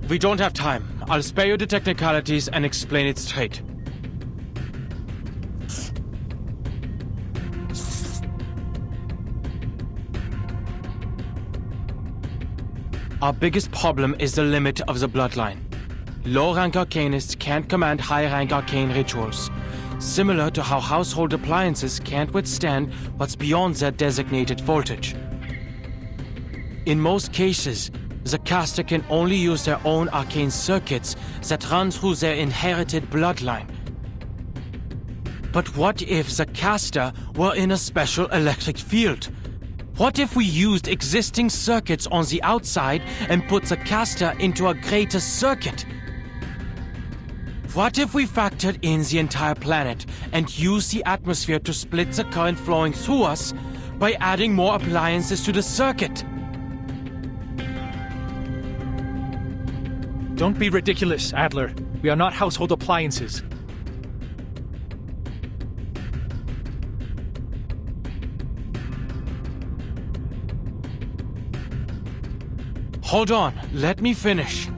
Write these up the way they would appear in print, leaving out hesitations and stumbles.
We don't have time. I'll spare you the technicalities and explain it straight. Our biggest problem is the limit of the bloodline. Low-rank arcanists can't command high-rank arcane rituals, similar to how household appliances can't withstand what's beyond their designated voltage. In most cases, the caster can only use their own arcane circuits that run through their inherited bloodline. But what if the caster were in a special electric field? What if we used existing circuits on the outside and put the caster into a greater circuit? What if we factored in the entire planet and used the atmosphere to split the current flowing through us by adding more appliances to the circuit? Don't be ridiculous, Adler. We are not household appliances. Hold on, let me finish.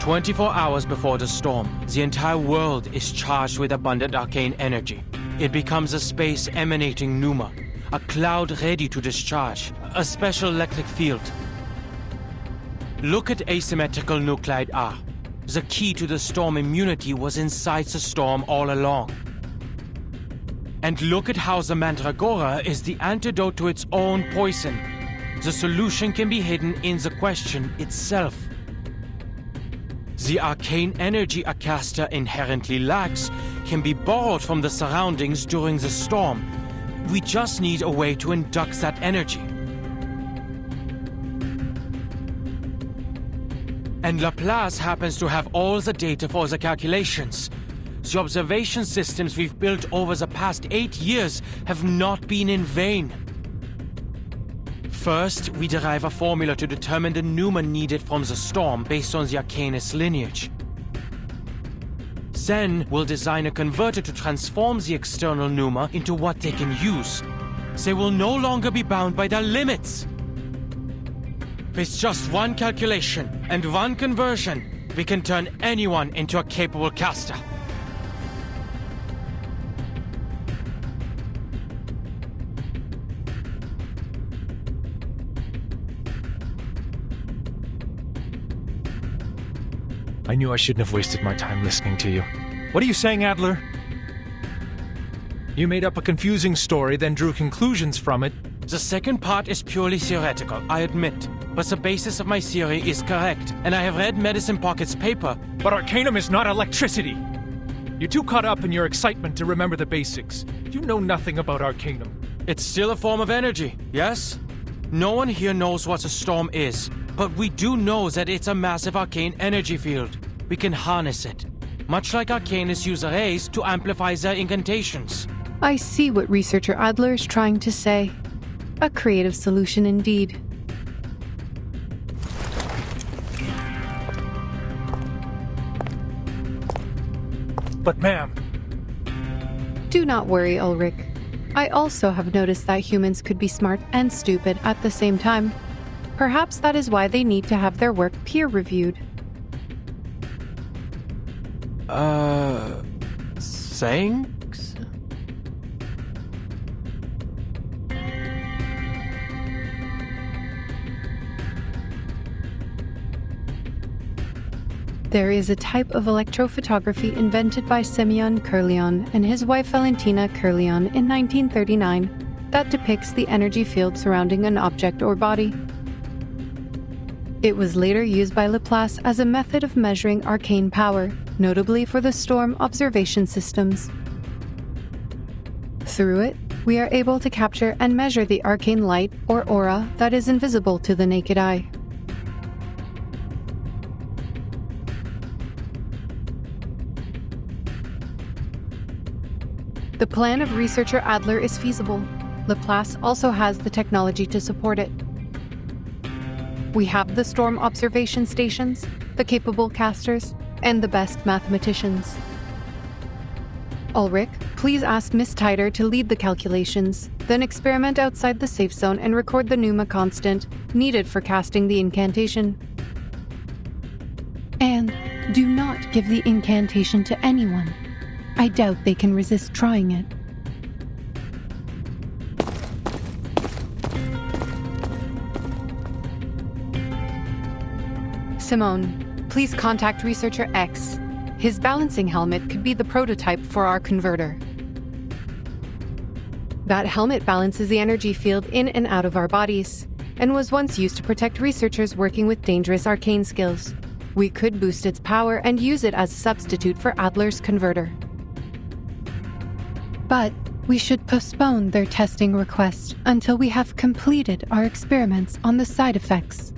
"24 hours before the storm, the entire world is charged with abundant arcane energy. It becomes a space emanating pneuma, a cloud ready to discharge, a special electric field. Look at asymmetrical nuclide R. The key to the storm immunity was inside the storm all along. And look at how the Mandragora is the antidote to its own poison. The solution can be hidden in the question itself. The arcane energy a caster inherently lacks can be borrowed from the surroundings during the storm. We just need a way to induct that energy. And Laplace happens to have all the data for the calculations. The observation systems we've built over the past 8 years have not been in vain. First, we derive a formula to determine the pneuma needed from the storm based on the Arcanist lineage. Then, we'll design a converter to transform the external pneuma into what they can use. They will no longer be bound by their limits. With just one calculation and one conversion, we can turn anyone into a capable caster. I knew I shouldn't have wasted my time listening to you. What are you saying, Adler? You made up a confusing story, then drew conclusions from it. The second part is purely theoretical, I admit. But the basis of my theory is correct, and I have read Medicine Pocket's paper. But Arcanum is not electricity! You're too caught up in your excitement to remember the basics. You know nothing about Arcanum. It's still a form of energy, yes? No one here knows what a storm is, but we do know that it's a massive arcane energy field. We can harness it, much like Arcanists use arrays to amplify their incantations. I see what researcher Adler is trying to say. A creative solution indeed. But ma'am... Do not worry, Ulrich. I also have noticed that humans could be smart and stupid at the same time. Perhaps that is why they need to have their work peer-reviewed. Thanks? There is a type of electrophotography invented by Semyon Kirlian and his wife Valentina Kirlian in 1939 that depicts the energy field surrounding an object or body. It was later used by Laplace as a method of measuring arcane power, notably for the storm observation systems. Through it, we are able to capture and measure the arcane light or aura that is invisible to the naked eye. The plan of researcher Adler is feasible. Laplace also has the technology to support it. We have the storm observation stations, the capable casters, and the best mathematicians. Ulrich, please ask Miss Titer to lead the calculations, then experiment outside the safe zone and record the pneuma constant needed for casting the incantation. And do not give the incantation to anyone. I doubt they can resist trying it. Simone, please contact Researcher X. His balancing helmet could be the prototype for our converter. That helmet balances the energy field in and out of our bodies, and was once used to protect researchers working with dangerous arcane skills. We could boost its power and use it as a substitute for Adler's converter. But we should postpone their testing request until we have completed our experiments on the side effects.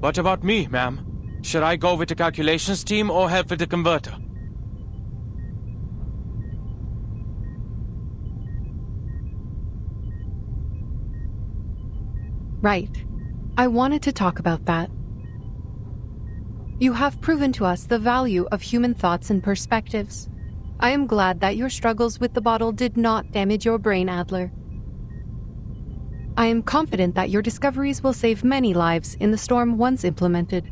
What about me, ma'am? Should I go with the calculations team or help with the converter? Right. I wanted to talk about that. You have proven to us the value of human thoughts and perspectives. I am glad that your struggles with the bottle did not damage your brain, Adler. I am confident that your discoveries will save many lives in the storm once implemented.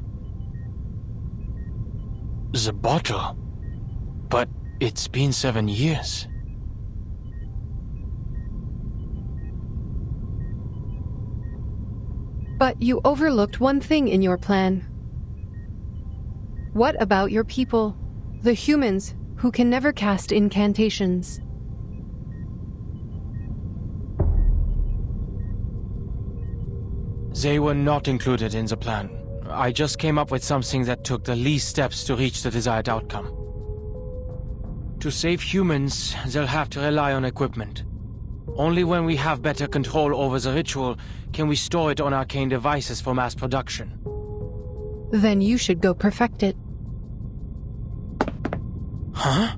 The bottle? But it's been 7 years. But you overlooked one thing in your plan. What about your people, the humans who can never cast incantations? They were not included in the plan. I just came up with something that took the least steps to reach the desired outcome. To save humans, they'll have to rely on equipment. Only when we have better control over the ritual can we store it on arcane devices for mass production. Then you should go perfect it. Huh?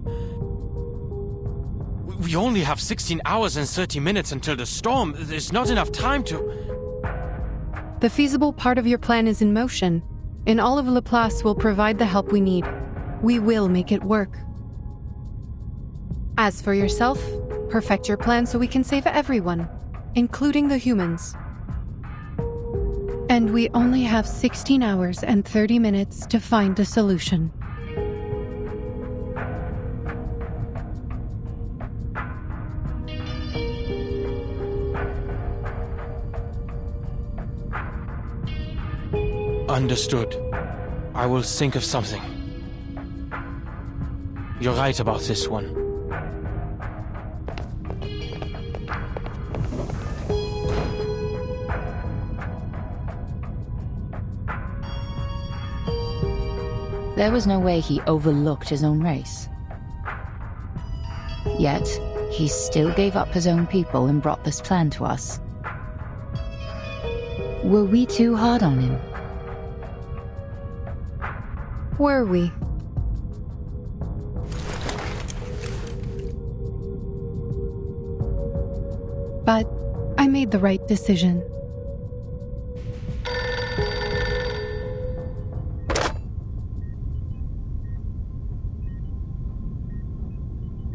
We only have 16 hours and 30 minutes until the storm. There's not enough time to... The feasible part of your plan is in motion, and all of Laplace will provide the help we need. We will make it work. As for yourself, perfect your plan so we can save everyone, including the humans. And we only have 16 hours and 30 minutes to find a solution. Understood. I will think of something. You're right about this one. There was no way he overlooked his own race. Yet, he still gave up his own people and brought this plan to us. Were we too hard on him? Were we? But I made the right decision.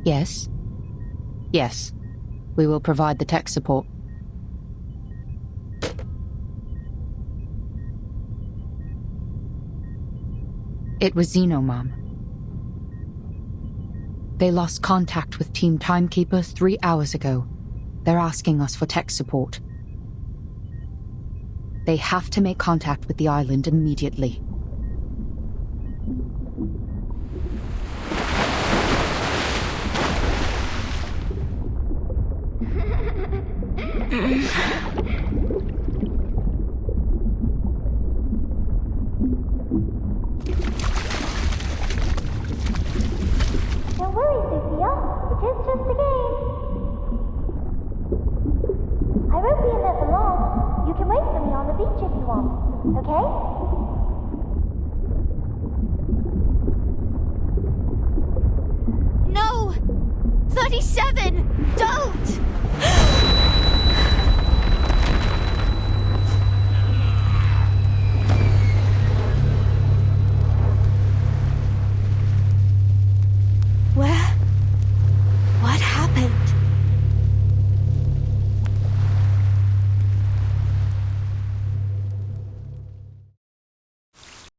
Yes. Yes. We will provide the tech support. It was Xeno, Mom. They lost contact with Team Timekeeper 3 hours ago. They're asking us for tech support. They have to make contact with the island immediately. Don't worry, Sophia. It is just a game. I won't be in there for long. You can wait for me on the beach if you want, okay? No! 97! Don't!